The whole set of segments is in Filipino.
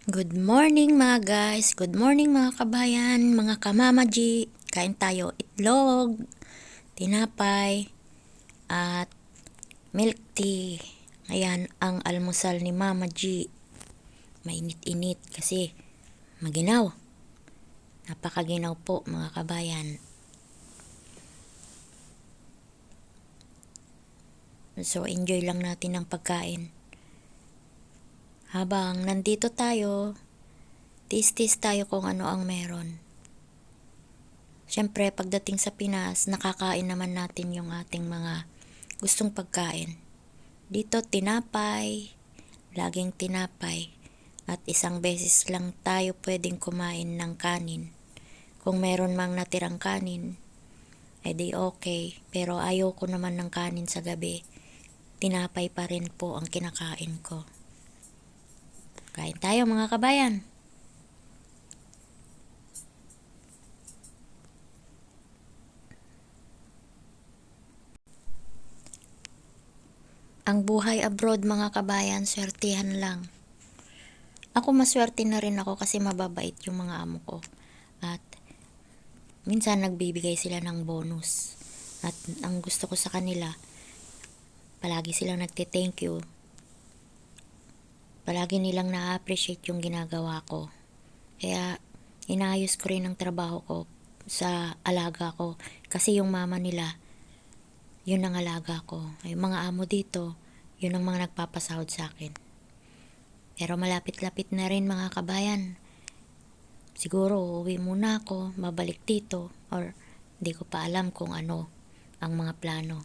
Good morning mga guys, good morning mga kabayan, mga kamamaji. Kain tayo itlog, tinapay, at milk tea. Ayan ang almusal ni Mama G. Mainit-init kasi maginaw. Napakaginaw po mga kabayan. So enjoy lang natin ang pagkain. Habang nandito tayo, tis-tis tayo kung ano ang meron. Siyempre, pagdating sa Pinas, nakakain naman natin yung ating mga gustong pagkain. Dito, tinapay, laging tinapay. At isang beses lang tayo pwedeng kumain ng kanin. Kung meron mang natirang kanin, edi okay. Pero ayaw ko naman ng kanin sa gabi. Tinapay pa rin po ang kinakain ko. Kain tayo mga kabayan. Ang buhay abroad mga kabayan, swertihan lang. Ako maswerte na rin ako kasi mababait yung mga amo ko. At minsan nagbibigay sila ng bonus. At ang gusto ko sa kanila, palagi silang nagte-thank you. Palagi nilang na-appreciate yung ginagawa ko. Kaya inayos ko rin ang trabaho ko sa alaga ko. Kasi yung mama nila, yun ang alaga ko. Yung mga amo dito, yun ang mga nagpapasahod sa akin. Pero malapit-lapit na rin mga kabayan. Siguro uuwi muna ako, mabalik dito, or di ko pa alam kung ano ang mga plano.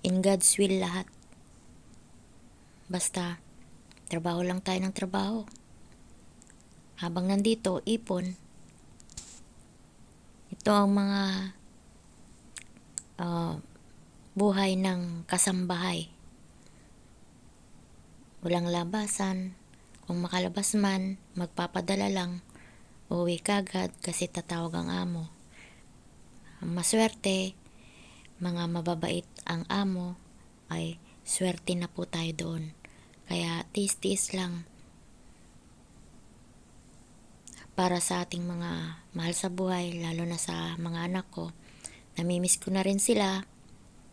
In God's will lahat. Basta, trabaho lang tayo ng trabaho. Habang nandito, ipon. Ito ang mga buhay ng kasambahay. Walang labasan. Kung makalabas man, magpapadala lang. Uwi kagad kasi tatawag ang amo. Ang maswerte, mga mababait ang amo, ay swerte na po tayo doon. Kaya tiis-tiis lang para sa ating mga mahal sa buhay, lalo na sa mga anak ko. Namimiss ko na rin sila.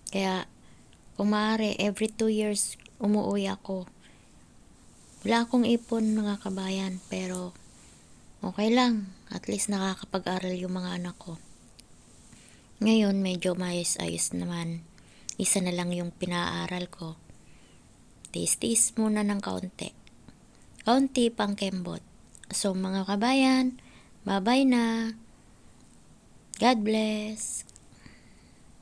Kaya kung maaari, every 2 years umuwi ako. Wala akong ipon mga kabayan, pero okay lang. At least nakakapag-aral yung mga anak ko. Ngayon medyo maayos-ayos naman. Isa na lang yung pinaaral ko. Tiis-tiis muna ng kaunti. Kaunti pang kembot. So mga kabayan, bye-bye na. God bless.